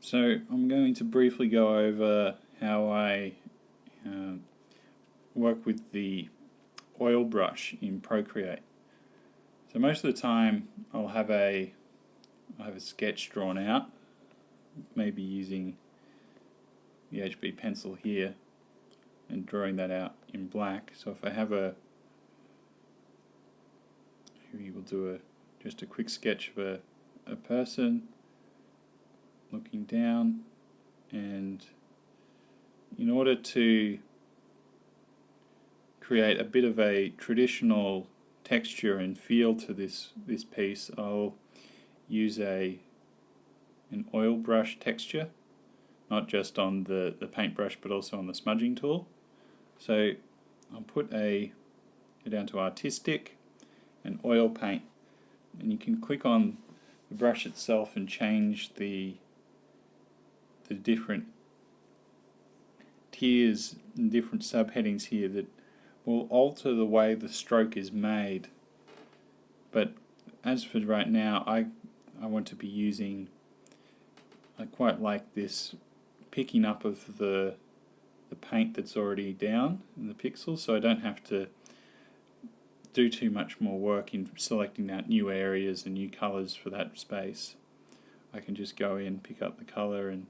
So I'm going to briefly go over how I work with the oil brush in Procreate. So most of the time I'll have a sketch drawn out, maybe using the HB pencil here and drawing that out in black. So if I have here we'll do just a quick sketch of a person looking down, and in order to create a bit of a traditional texture and feel to this piece, I'll use an oil brush texture, not just on the paintbrush but also on the smudging tool. So I'll go down to artistic and oil paint, and you can click on the brush itself and change the different tiers and different subheadings here that will alter the way the stroke is made. But as for right now, I want to be using, I quite like this picking up of the paint that's already down in the pixels, so I don't have to do too much more work in selecting out new areas and new colors for that space. I can just go in, pick up the color and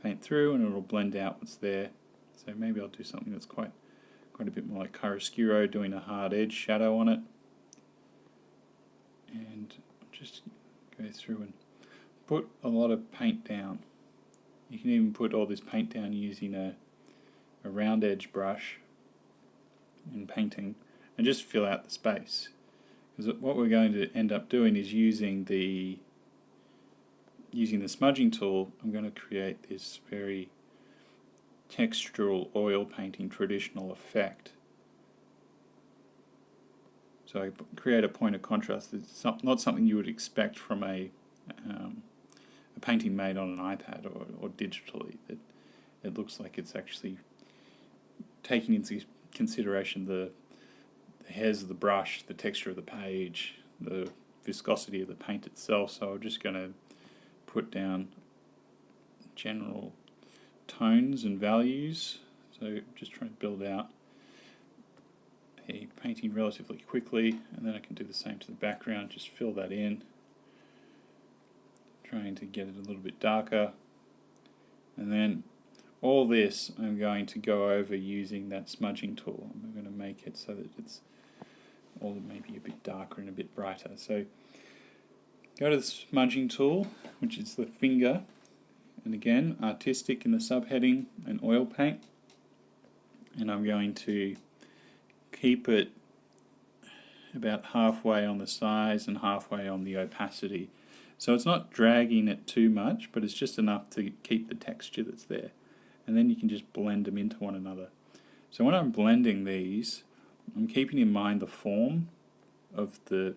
paint through, and it'll blend out what's there. So maybe I'll do something that's quite a bit more like chiaroscuro, doing a hard edge shadow on it, and just go through and put a lot of paint down. You can even put all this paint down using a round edge brush and painting, and just fill out the space, because what we're going to end up doing is using the smudging tool. I'm going to create this very textural oil painting traditional effect. So I create a point of contrast that's not something you would expect from a painting made on an iPad or digitally. That it looks like it's actually taking into consideration the hairs of the brush, the texture of the page, the viscosity of the paint itself. So I'm just going to put down general tones and values. So just try and build out a painting relatively quickly, and then I can do the same to the background, just fill that in, trying to get it a little bit darker. And then all this I'm going to go over using that smudging tool. I'm going to make it so that it's all maybe a bit darker and a bit brighter. So go to the smudging tool, which is the finger, and again artistic in the subheading and oil paint, and I'm going to keep it about halfway on the size and halfway on the opacity. So it's not dragging it too much, but it's just enough to keep the texture that's there. And then you can just blend them into one another. So when I'm blending these, I'm keeping in mind the form of so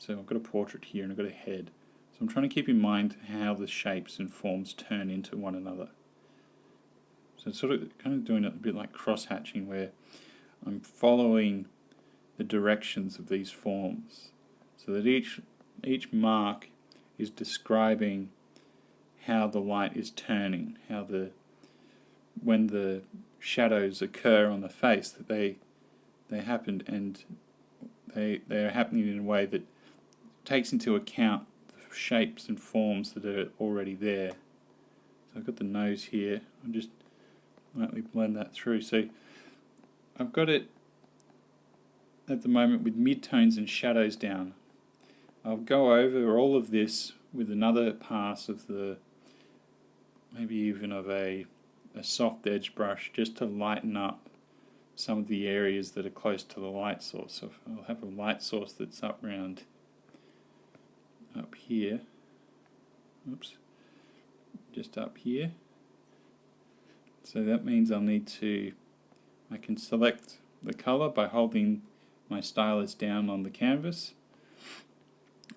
I've got a portrait here and I've got a head. So I'm trying to keep in mind how the shapes and forms turn into one another. So it's sort of kind of doing it a bit like cross-hatching, where I'm following the directions of these forms, so that each mark is describing how the light is turning, how when the shadows occur on the face, that they happened, and they are happening in a way that takes into account the shapes and forms that are already there. So I've got the nose here, I'll just lightly blend that through. So I've got it at the moment with midtones and shadows down. I'll go over all of this with another pass of maybe even of a soft edge brush, just to lighten up some of the areas that are close to the light source. So I'll have a light source that's up here, just up here. So that means I can select the color by holding my stylus down on the canvas,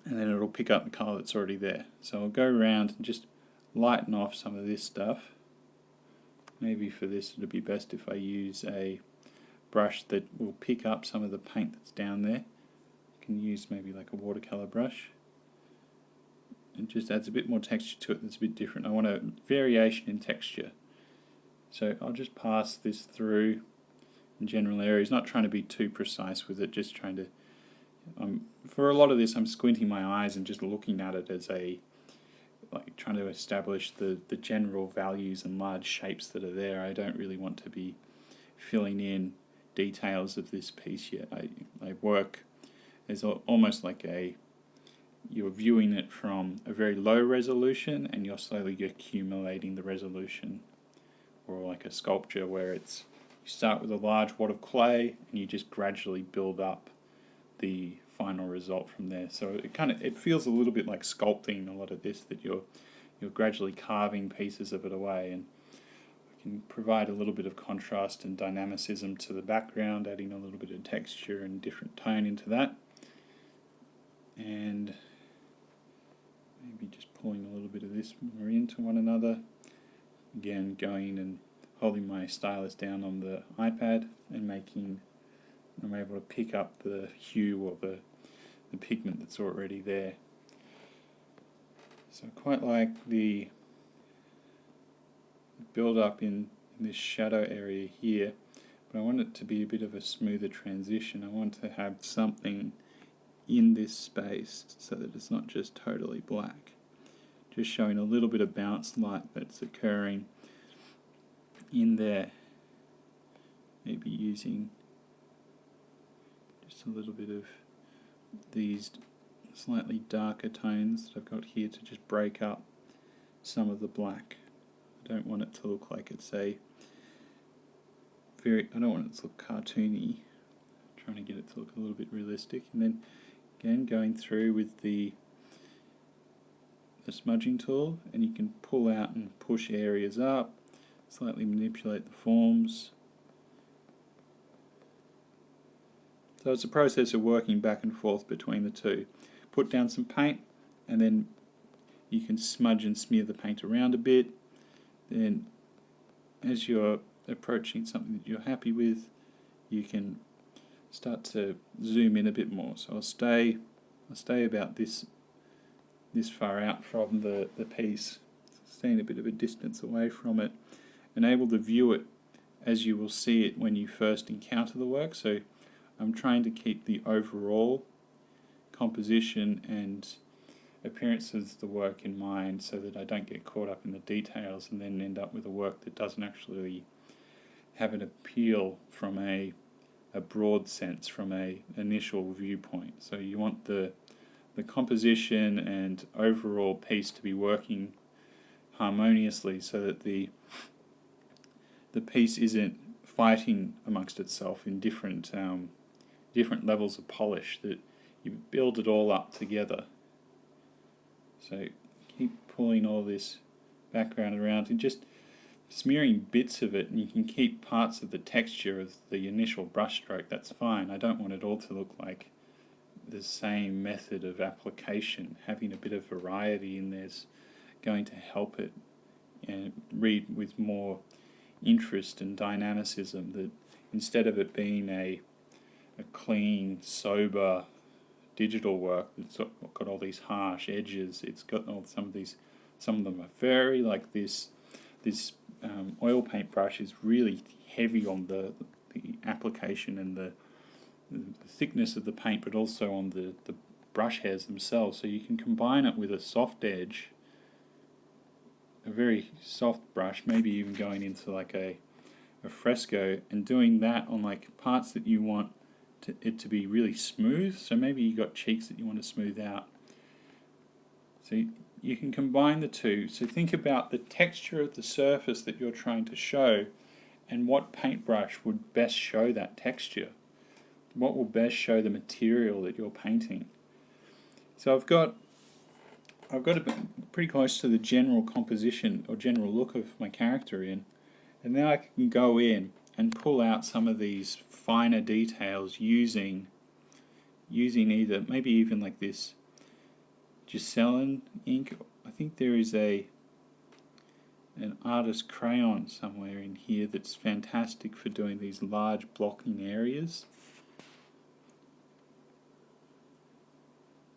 and then it'll pick up the color that's already there. So I'll go around and just lighten off some of this stuff. Maybe for this it'd be best if I use a brush that will pick up some of the paint that's down there. You can use maybe like a watercolor brush, it just adds a bit more texture to it that's a bit different. I want a variation in texture. So I'll just pass this through in general areas, not trying to be too precise with it, just trying to, for a lot of this I'm squinting my eyes and just looking at it as like trying to establish the general values and large shapes that are there. I don't really want to be filling in details of this piece yet. I work as almost like you're viewing it from a very low resolution and you're slowly accumulating the resolution, or like a sculpture where you start with a large wad of clay and you just gradually build up the final result from there. So it feels a little bit like sculpting, a lot of this, that you're gradually carving pieces of it away, and I can provide a little bit of contrast and dynamicism to the background, adding a little bit of texture and different tone into that, and maybe just pulling a little bit of this more into one another. Again, going and holding my stylus down on the iPad and I'm able to pick up the hue or the pigment that's already there. So I quite like the build up in this shadow area here, but I want it to be a bit of a smoother transition. I want to have something in this space so that it's not just totally black, just showing a little bit of bounced light that's occurring in there. Maybe using just a little bit of these slightly darker tones that I've got here to just break up some of the black. I don't want it to look like it's I don't want it to look cartoony. I'm trying to get it to look a little bit realistic. And then again, going through with the smudging tool, and you can pull out and push areas up, slightly manipulate the forms. So it's a process of working back and forth between the two. Put down some paint, and then you can smudge and smear the paint around a bit. Then as you're approaching something that you're happy with, you can start to zoom in a bit more. So I'll stay about this far out from the piece, staying a bit of a distance away from it, and able to view it as you will see it when you first encounter the work. So I'm trying to keep the overall composition and appearances of the work in mind so that I don't get caught up in the details and then end up with a work that doesn't actually have an appeal from a broad sense, from a initial viewpoint. So you want the composition and overall piece to be working harmoniously so that the piece isn't fighting amongst itself in different levels of polish, that you build it all up together. So keep pulling all this background around and just smearing bits of it, and you can keep parts of the texture of the initial brush stroke. That's fine. I don't want it all to look like the same method of application. Having a bit of variety in there's going to help it and read with more interest and dynamicism, that instead of it being a clean, sober digital work that's got all these harsh edges, it's got some of them are very like this oil paint brush is really heavy on the application and the thickness of the paint, but also on the brush hairs themselves. So you can combine it with a soft edge, a very soft brush, maybe even going into like a fresco, and doing that on like parts that you want it to be really smooth. So maybe you got cheeks that you want to smooth out. So you can combine the two. So think about the texture of the surface that you're trying to show and what paintbrush would best show that texture. What will best show the material that you're painting. So I've got it pretty close to the general composition or general look of my character in, and now I can go in and pull out some of these finer details using either maybe even like this Gisellan ink. I think there is an artist crayon somewhere in here that's fantastic for doing these large blocking areas.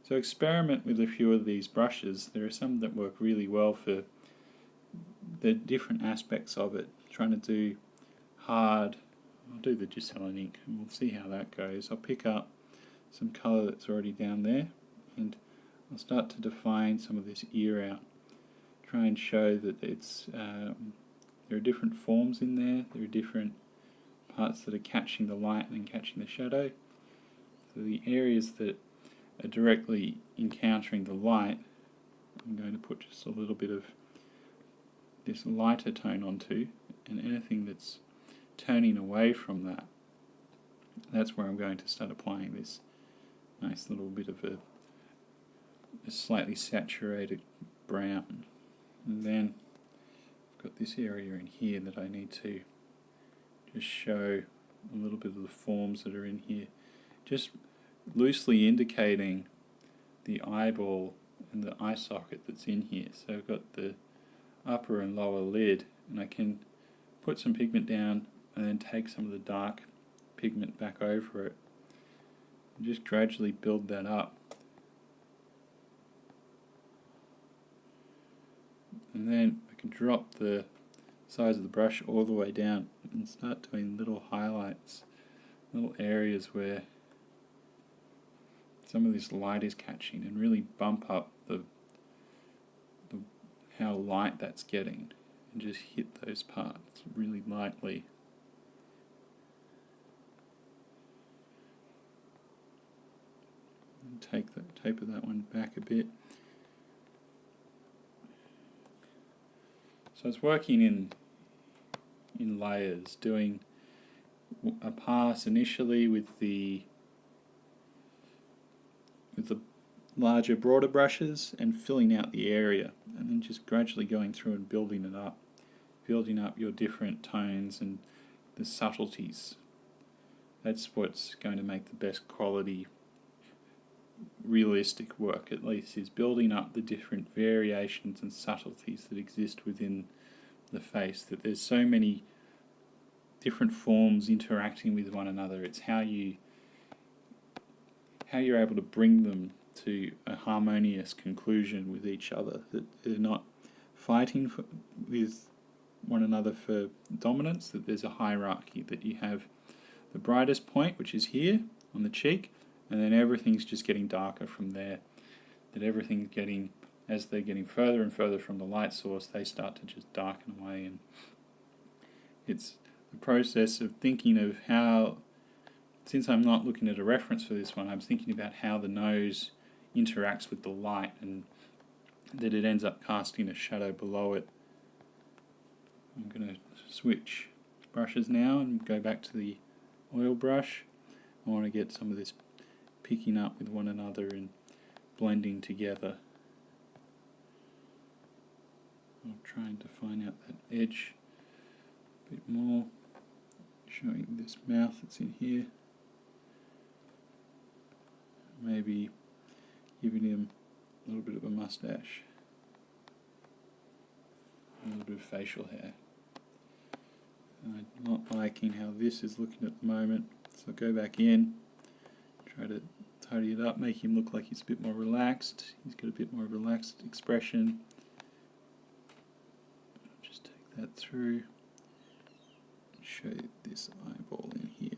So experiment with a few of these brushes. There are some that work really well for the different aspects of it. Trying to do hard, I'll do the Giselle ink and we'll see how that goes. I'll pick up some colour that's already down there and I'll start to define some of this ear out. Try and show that it's there are different forms in there, there are different parts that are catching the light and catching the shadow. So the areas that are directly encountering the light, I'm going to put just a little bit of this lighter tone onto, and anything that's turning away from that, that's where I'm going to start applying this nice little bit of a slightly saturated brown. And then I've got this area in here that I need to just show a little bit of the forms that are in here, just loosely indicating the eyeball and the eye socket that's in here. So I've got the upper and lower lid, and I can put some pigment down and then take some of the dark pigment back over it and just gradually build that up. And then I can drop the size of the brush all the way down and start doing little highlights, little areas where some of this light is catching, and really bump up the how light that's getting, and just hit those parts really lightly. And taper that one back a bit. So it's working in layers, doing a pass initially with the larger, broader brushes and filling out the area, and then just gradually going through and building it up, building up your different tones and the subtleties. That's what's going to make the best quality realistic work, at least, is building up the different variations and subtleties that exist within the face, that there's so many different forms interacting with one another. It's how you're able to bring them to a harmonious conclusion with each other, that they're not fighting with one another for dominance, that there's a hierarchy, that you have the brightest point, which is here on the cheek, and then everything's just getting darker from there, that everything's getting, as they're getting further and further from the light source, they start to just darken away. And it's the process of thinking of how, since I'm not looking at a reference for this one, I'm thinking about how the nose interacts with the light, and that it ends up casting a shadow below it. I'm going to switch brushes now and go back to the oil brush. I want to get some of this picking up with one another and blending together. I'm trying to find out that edge a bit more, showing this mouth that's in here. Maybe giving him a little bit of a mustache, a little bit of facial hair. I'm not liking how this is looking at the moment, so I'll go back in, try to tidy it up, make him look like he's a bit more relaxed. He's got a bit more relaxed expression. Just take that through and show this eyeball in here.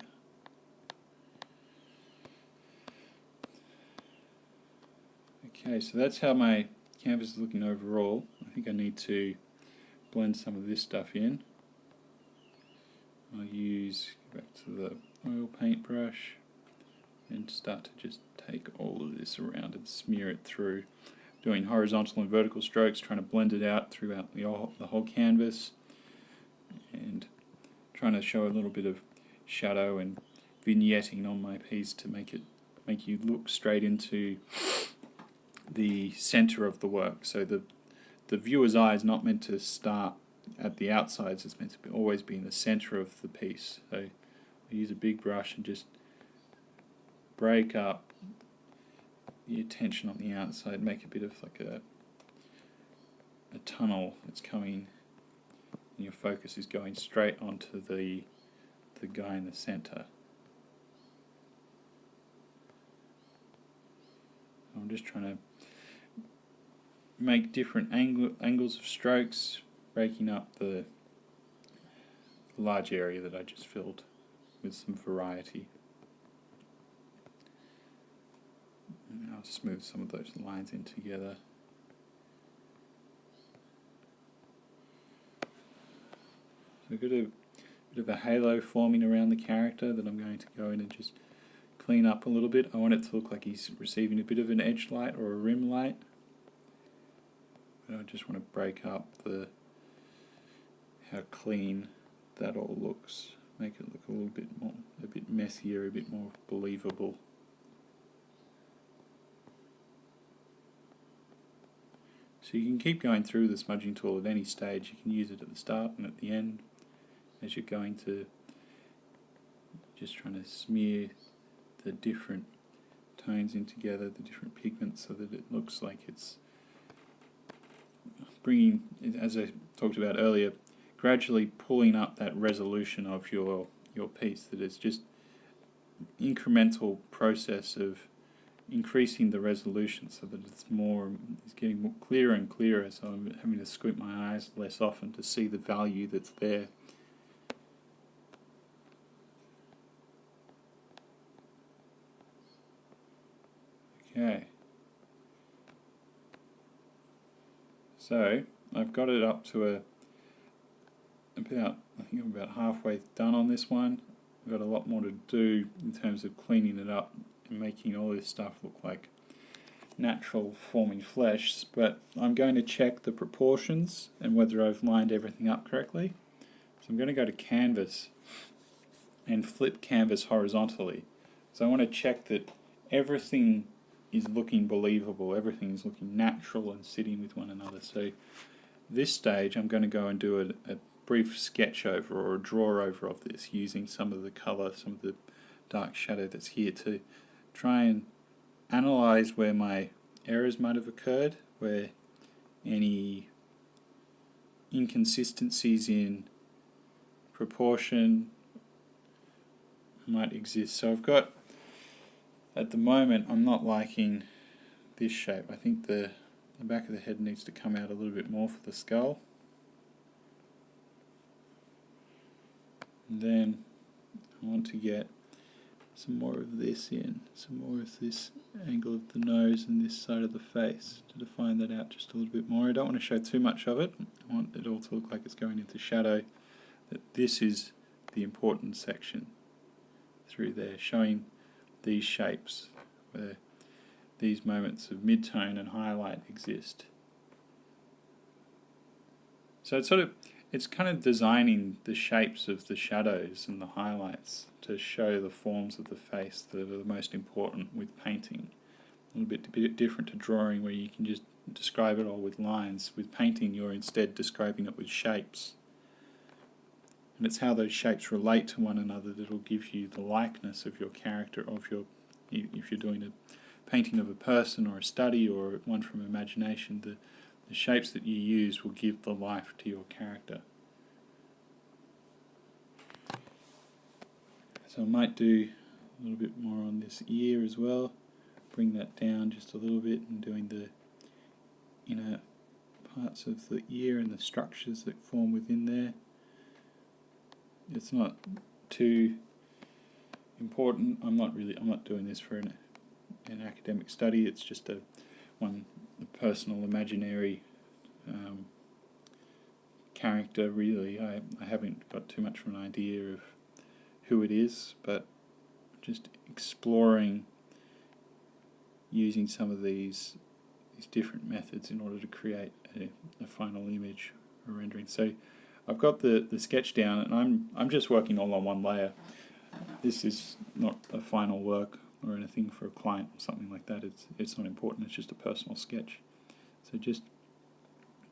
Okay, so that's how my canvas is looking overall. I think I need to blend some of this stuff in. I'll go back to the oil paintbrush and start to just take all of this around and smear it through, doing horizontal and vertical strokes, trying to blend it out throughout the whole canvas, and trying to show a little bit of shadow and vignetting on my piece to make you look straight into the center of the work. So the viewer's eye is not meant to start at the outsides, it's meant to always be in the center of the piece. So I use a big brush and just break up the attention on the outside, make a bit of like a tunnel that's coming, and your focus is going straight onto the guy in the center. I'm just trying to make different angles of strokes, breaking up the large area that I just filled with some variety. And I'll smooth some of those lines in together. So I've got a bit of a halo forming around the character that I'm going to go in and just clean up a little bit. I want it to look like he's receiving a bit of an edge light or a rim light. But I just want to break up how clean that all looks. Make it look a bit messier, a bit more believable. So you can keep going through the smudging tool at any stage. You can use it at the start and at the end as you're going to just trying to smear the different tones in together, the different pigments, so that it looks like it's bringing, as I talked about earlier, gradually pulling up that resolution of your piece, that it's just incremental process of increasing the resolution so that it's getting more clearer and clearer, so I'm having to squint my eyes less often to see the value that's there. Okay, so I've got it up to I think I'm about halfway done on this one. I've got a lot more to do in terms of cleaning it up and making all this stuff look like natural forming flesh, but I'm going to check the proportions and whether I've lined everything up correctly. So I'm going to go to Canvas and flip Canvas horizontally. So I want to check that everything is looking believable, everything is looking natural and sitting with one another. So this stage I'm going to go and do a brief sketch over or a draw over of this, using some of the colour, some of the dark shadow that's here, to try and analyse where my errors might have occurred, where any inconsistencies in proportion might exist. So I've got, at the moment, I'm not liking this shape. I think the back of the head needs to come out a little bit more for the skull. And then I want to get some more of this in, some more of this angle of the nose and this side of the face to define that out just a little bit more. I don't want to show too much of it. I want it all to look like it's going into shadow, that this is the important section through there, showing these shapes where these moments of mid-tone and highlight exist. So it's kind of designing the shapes of the shadows and the highlights to show the forms of the face that are the most important with painting. A little bit different to drawing, where you can just describe it all with lines. With painting, you're instead describing it with shapes. And it's how those shapes relate to one another that will give you the likeness of your character, if you're doing a painting of a person or a study or one from imagination, the shapes that you use will give the life to your character. So I might do a little bit more on this ear as well, bring that down just a little bit, and doing the inner parts of the ear and the structures that form within there. It's not too important. I'm not doing this for an academic study. It's just a personal imaginary character, really. I haven't got too much of an idea of who it is, but just exploring using some of these different methods in order to create a final image or rendering. So I've got the sketch down, and I'm just working all on one layer. This is not a final work or anything for a client or something like that. It's not important. It's just a personal sketch. So just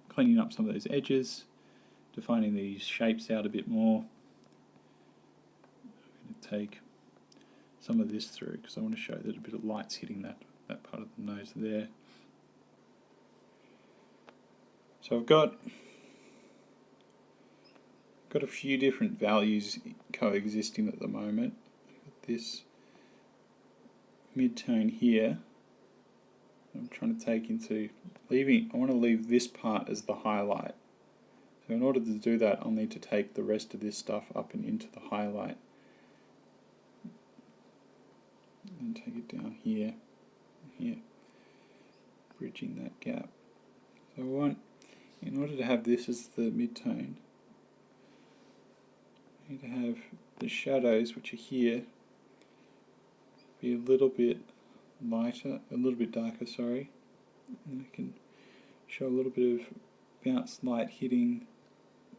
cleaning up some of those edges, defining these shapes out a bit more. I'm going to take some of this through because I want to show that a bit of light's hitting that part of the nose there. So I've got a few different values coexisting at the moment. This mid-tone here, I'm trying to take into I want to leave this part as the highlight. So in order to do that, I'll need to take the rest of this stuff up and into the highlight. And take it down here, bridging that gap. So I want, in order to have this as the midtone, I need to have the shadows, which are here, be a little bit lighter, a little bit darker, sorry. And I can show a little bit of bounce light hitting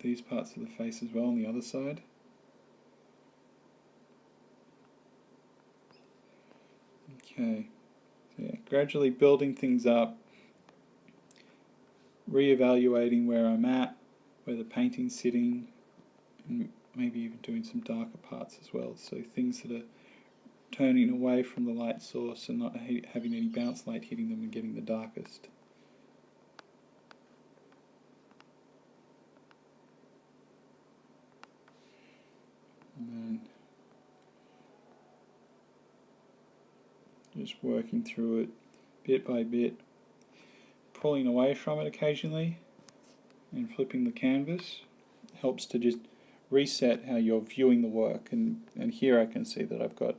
these parts of the face as well on the other side. Okay, so yeah, gradually building things up, re-evaluating where I'm at, where the painting's sitting, and maybe even doing some darker parts as well, so things that are turning away from the light source and not having any bounce light hitting them and getting the darkest. And then just working through it bit by bit, pulling away from it occasionally and flipping the canvas helps to just reset how you're viewing the work. And here I can see that I've got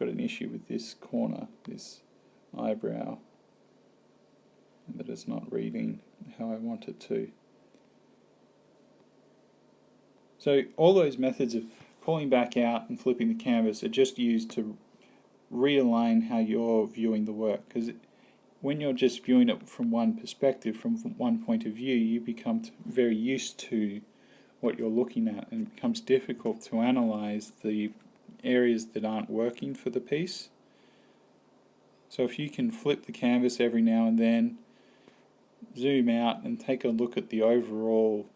an issue with this corner, this eyebrow, and that it's not reading how I want it to. So all those methods of pulling back out and flipping the canvas are just used to realign how you're viewing the work, because when you're just viewing it from one perspective, from one point of view, you become very used to what you're looking at, and it becomes difficult to analyze the areas that aren't working for the piece. So if you can flip the canvas every now and then, zoom out and take a look at the overall,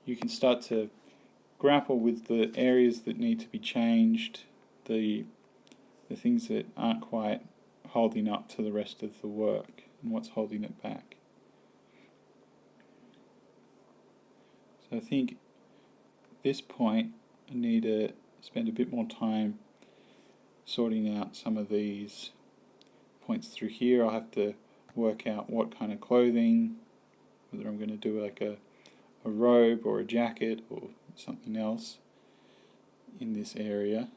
you can start to grapple with the areas that need to be changed, the things that aren't quite holding up to the rest of the work, and what's holding it back. So I think at this point I need to spend a bit more time sorting out some of these points through here. I'll have to work out what kind of clothing, whether I'm going to do like a robe or a jacket or something else in this area.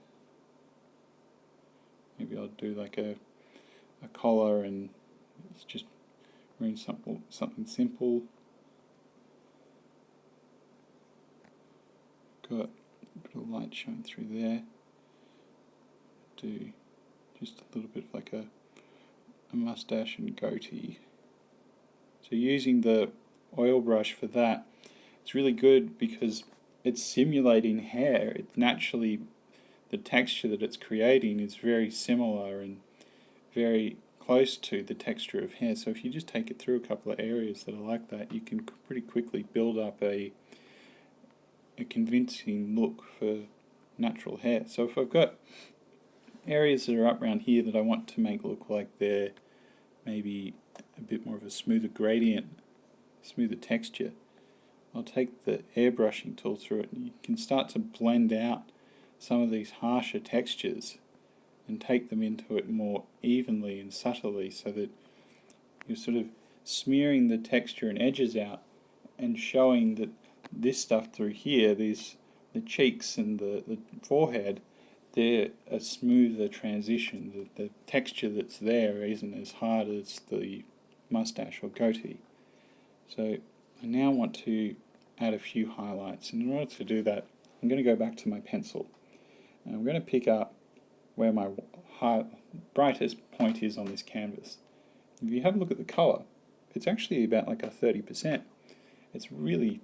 Maybe I'll do like a collar and it's just wearing something simple. Got a bit of light showing through there. Do just a little bit of like a mustache and goatee. So using the oil brush for that, it's really good because it's simulating hair. It naturally, the texture that it's creating is very similar and very close to the texture of hair. So if you just take it through a couple of areas that are like that, you can pretty quickly build up a convincing look for natural hair. So if I've got areas that are up around here that I want to make look like they're maybe a bit more of a smoother gradient, smoother texture, I'll take the airbrushing tool through it and you can start to blend out some of these harsher textures and take them into it more evenly and subtly, so that you're sort of smearing the texture and edges out and showing that this stuff through here, the cheeks and the forehead, they're a smoother transition. The texture that's there isn't as hard as the mustache or goatee. So I now want to add a few highlights, and in order to do that I'm going to go back to my pencil and I'm going to pick up where my brightest point is on this canvas. If you have a look at the colour, it's actually about like a 30%. It's really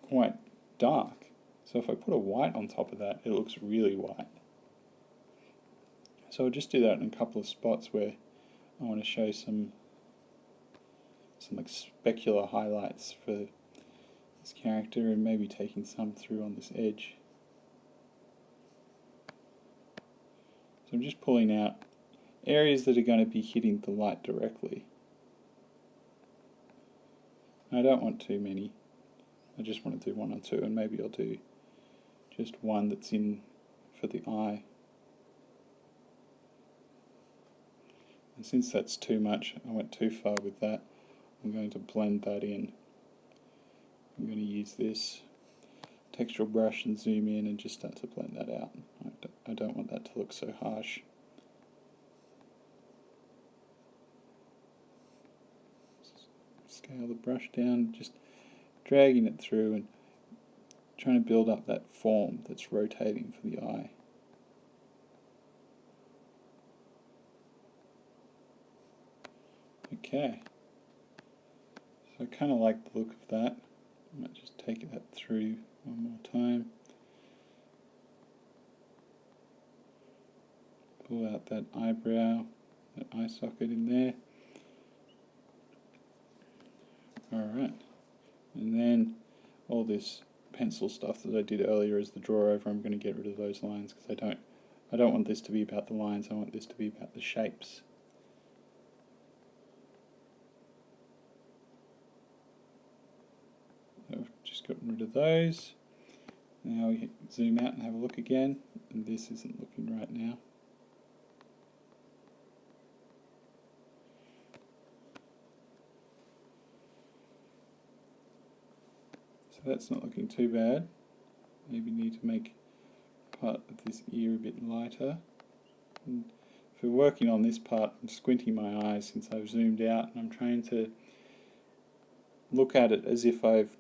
quite dark. So if I put a white on top of that, it looks really white. So I'll just do that in a couple of spots where I want to show some like specular highlights for this character, and maybe taking some through on this edge. So I'm just pulling out areas that are going to be hitting the light directly. I don't want too many. I just want to do one or two, and maybe I'll do just one that's in for the eye. And since that's too much, I went too far with that, I'm going to blend that in. I'm going to use this textural brush and zoom in and just start to blend that out. I don't want that to look so harsh. Scale the brush down, just dragging it through and trying to build up that form that's rotating for the eye. Okay, so I kind of like the look of that. I might just take that through one more time. Pull out that eyebrow, that eye socket in there. Alright, and then all this pencil stuff that I did earlier as the draw over, I'm going to get rid of those lines because I don't want this to be about the lines, I want this to be about the shapes. So I've just gotten rid of those. Now we zoom out and have a look again, and this isn't looking right now. So that's not looking too bad. Maybe need to make part of this ear a bit lighter. And for working on this part, I'm squinting my eyes since I've zoomed out, and I'm trying to look at it as if I've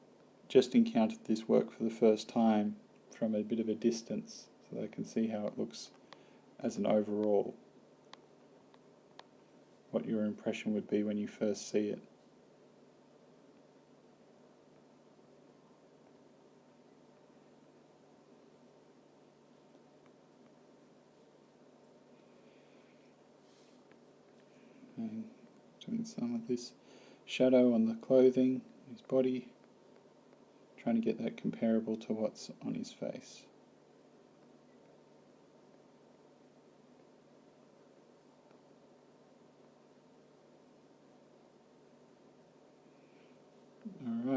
just encountered this work for the first time from a bit of a distance, so that I can see how it looks as an overall. What your impression would be when you first see it. And doing some of this shadow on the clothing, his body, trying to get that comparable to what's on his face. Alright.